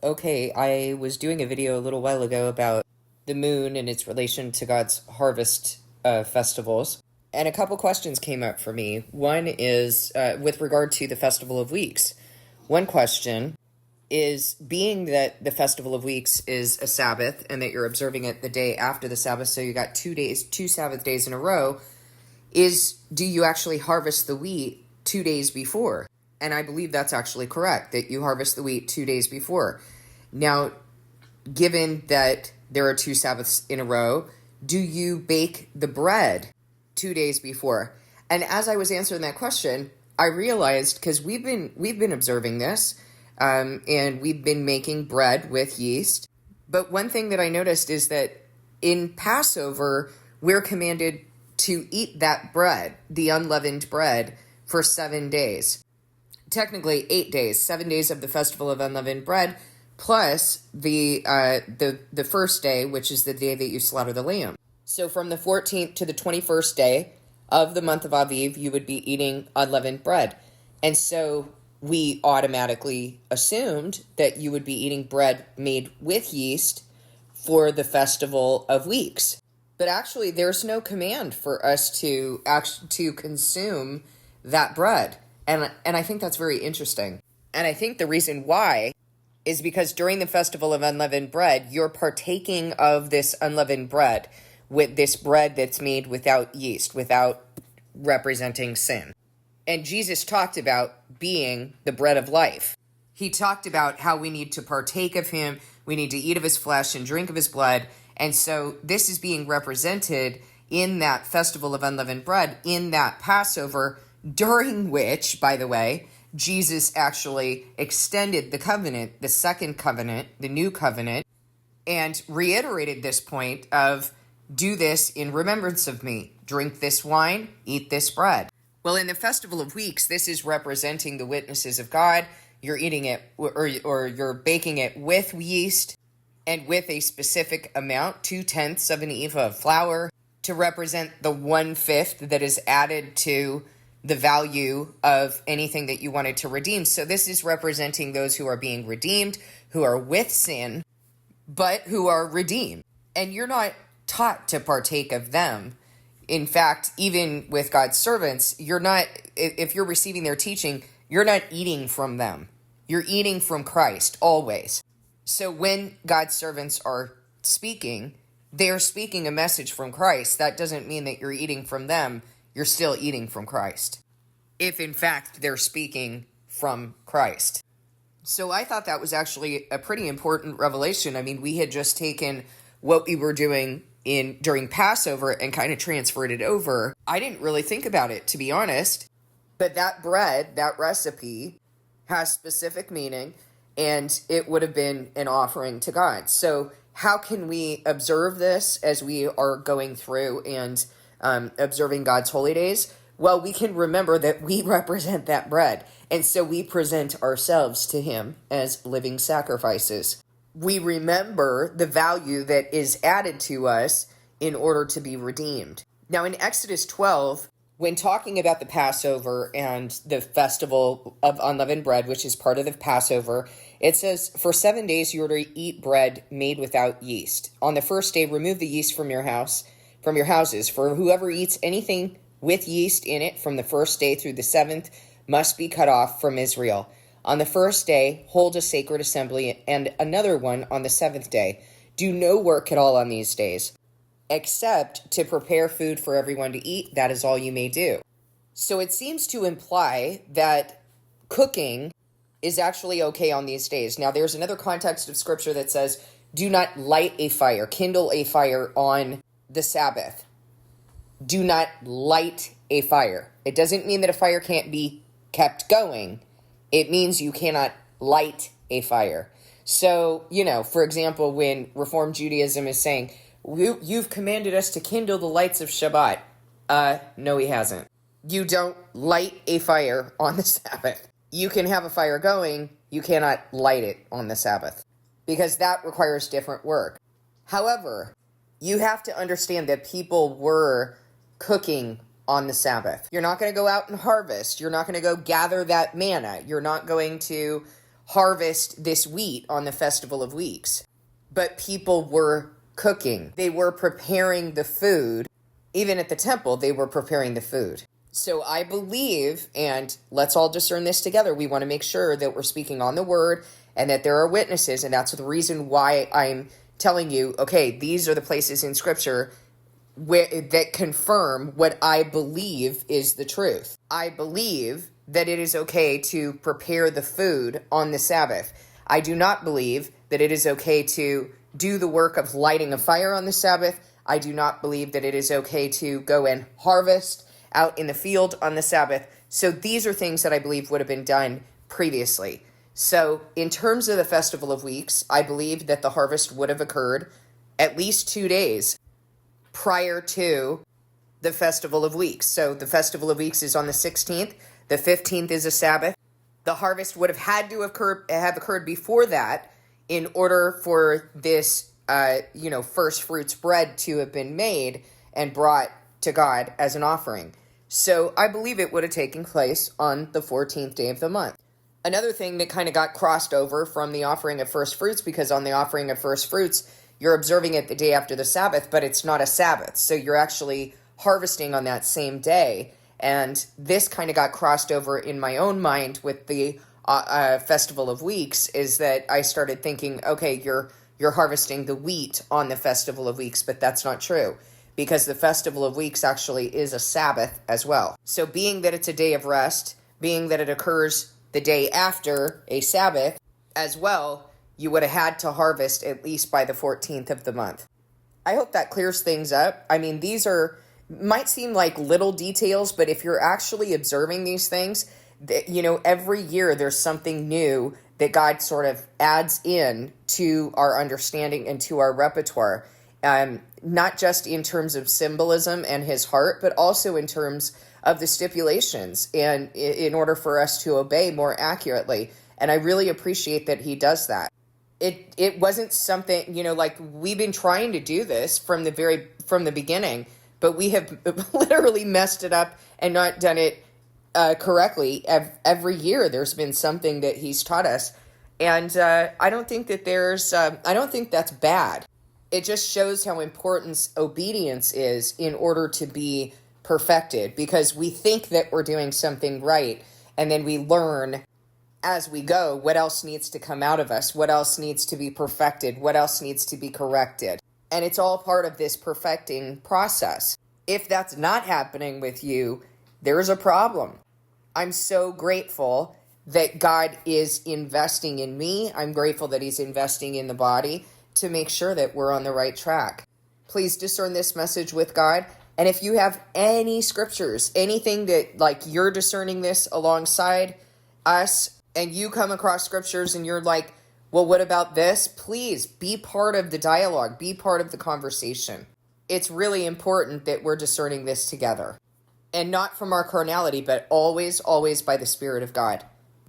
Okay, I was doing a video a little while ago about the moon and its relation to God's harvest festivals, and a couple questions came up for me. One is with regard to the Festival of Weeks. One question is, being that the Festival of Weeks is a Sabbath and that you're observing it the day after the Sabbath, so you got 2 days, two Sabbath days in a row, do you actually harvest the wheat 2 days before? And I believe that's actually correct, that you harvest the wheat 2 days before. Now, given that there are two Sabbaths in a row, do you bake the bread 2 days before? And as I was answering that question, I realized, because we've been observing this, and we've been making bread with yeast. But one thing that I noticed is that in Passover, we're commanded to eat that bread, the unleavened bread, for 7 days. Technically 8 days, 7 days of the Festival of Unleavened Bread, plus the first day, which is the day that you slaughter the lamb. So from the 14th to the 21st day of the month of Aviv, you would be eating unleavened bread. And so we automatically assumed that you would be eating bread made with yeast for the Festival of Weeks. But actually, there's no command for us to consume that bread. And I think that's very interesting. And I think the reason why is because during the Festival of Unleavened Bread, you're partaking of this unleavened bread, with this bread that's made without yeast, without representing sin. And Jesus talked about being the bread of life. He talked about how we need to partake of him, we need to eat of his flesh and drink of his blood. And so this is being represented in that Festival of Unleavened Bread, in that Passover, during which, by the way, Jesus actually extended the covenant, the second covenant, the new covenant, and reiterated this point of, do this in remembrance of me. Drink this wine, eat this bread. Well, in the Festival of Weeks, this is representing the witnesses of God. You're eating it, or you're baking it with yeast and with a specific amount, 2/10 of an ephah of flour, to represent the 1/5 that is added to the value of anything that you wanted to redeem. So this is representing those who are being redeemed, who are with sin, but who are redeemed. And you're not taught to partake of them. In fact, even with God's servants, if you're receiving their teaching, you're not eating from them. You're eating from Christ, always. So when God's servants are speaking, they're speaking a message from Christ. That doesn't mean that you're eating from them. You're still eating from Christ, if in fact they're speaking from Christ. So I thought that was actually a pretty important revelation. I mean, we had just taken what we were doing during Passover and kind of transferred it over. I didn't really think about it, to be honest. But that bread, that recipe, has specific meaning, and it would have been an offering to God. So how can we observe this as we are going through and observing God's holy days? Well, we can remember that we represent that bread, and so we present ourselves to him as living sacrifices. We remember the value that is added to us in order to be redeemed. Now, in Exodus 12, when talking about the Passover and the Festival of Unleavened Bread, which is part of the Passover, it says, "For 7 days you are to eat bread made without yeast. On the first day, remove the yeast from your houses. For whoever eats anything with yeast in it from the first day through the 7th must be cut off from Israel. On the first day, hold a sacred assembly, and another one on the 7th day. Do no work at all on these days, except to prepare food for everyone to eat. That is all you may do." So it seems to imply that cooking is actually okay on these days. Now, there's another context of scripture that says, do not light a fire, kindle a fire on the Sabbath. Do not light a fire. It doesn't mean that a fire can't be kept going. It means you cannot light a fire. So, for example, when Reform Judaism is saying, you've commanded us to kindle the lights of Shabbat. No, he hasn't. You don't light a fire on the Sabbath. You can have a fire going, you cannot light it on the Sabbath, because that requires different work. However, you have to understand that people were cooking on the Sabbath. You're not going to go out and harvest. You're not going to go gather that manna. You're not going to harvest this wheat on the Festival of Weeks. But people were cooking. They were preparing the food. Even at the temple, they were preparing the food. So I believe, and let's all discern this together, we want to make sure that we're speaking on the word and that there are witnesses. And that's the reason why I'm telling you, okay, these are the places in Scripture that confirm what I believe is the truth. I believe that it is okay to prepare the food on the Sabbath. I do not believe that it is okay to do the work of lighting a fire on the Sabbath. I do not believe that it is okay to go and harvest out in the field on the Sabbath. So these are things that I believe would have been done previously. So in terms of the Festival of Weeks, I believe that the harvest would have occurred at least 2 days prior to the Festival of Weeks. So the Festival of Weeks is on the 16th. The 15th is a Sabbath. The harvest would have had to have occurred before that in order for this, first fruits bread to have been made and brought to God as an offering. So I believe it would have taken place on the 14th day of the month. Another thing that kind of got crossed over from the offering of first fruits, because on the offering of first fruits, you're observing it the day after the Sabbath, but it's not a Sabbath. So you're actually harvesting on that same day. And this kind of got crossed over in my own mind with the Festival of Weeks, is that I started thinking, okay, you're harvesting the wheat on the Festival of Weeks, but that's not true, because the Festival of Weeks actually is a Sabbath as well. So being that it's a day of rest, being that it occurs the day after a Sabbath as well, you would have had to harvest at least by the 14th of the month. I hope that clears things up. I mean, these might seem like little details, but if you're actually observing these things, every year there's something new that God sort of adds in to our understanding and to our repertoire. Not just in terms of symbolism and his heart, but also in terms of the stipulations and in order for us to obey more accurately. And I really appreciate that he does that. It wasn't something, like we've been trying to do this from the beginning, but we have literally messed it up and not done it correctly. Every year there's been something that he's taught us. And I don't think that I don't think that's bad. It just shows how important obedience is in order to be perfected, because we think that we're doing something right, and then we learn as we go what else needs to come out of us, what else needs to be perfected, what else needs to be corrected. And it's all part of this perfecting process. If that's not happening with you, there's a problem. I'm so grateful that God is investing in me. I'm grateful that he's investing in the body to make sure that we're on the right track. Please discern this message with God. And if you have any scriptures, anything that you're discerning this alongside us, and you come across scriptures and you're like, well, what about this? Please be part of the dialogue, be part of the conversation. It's really important that we're discerning this together. And not from our carnality, but always, always by the Spirit of God.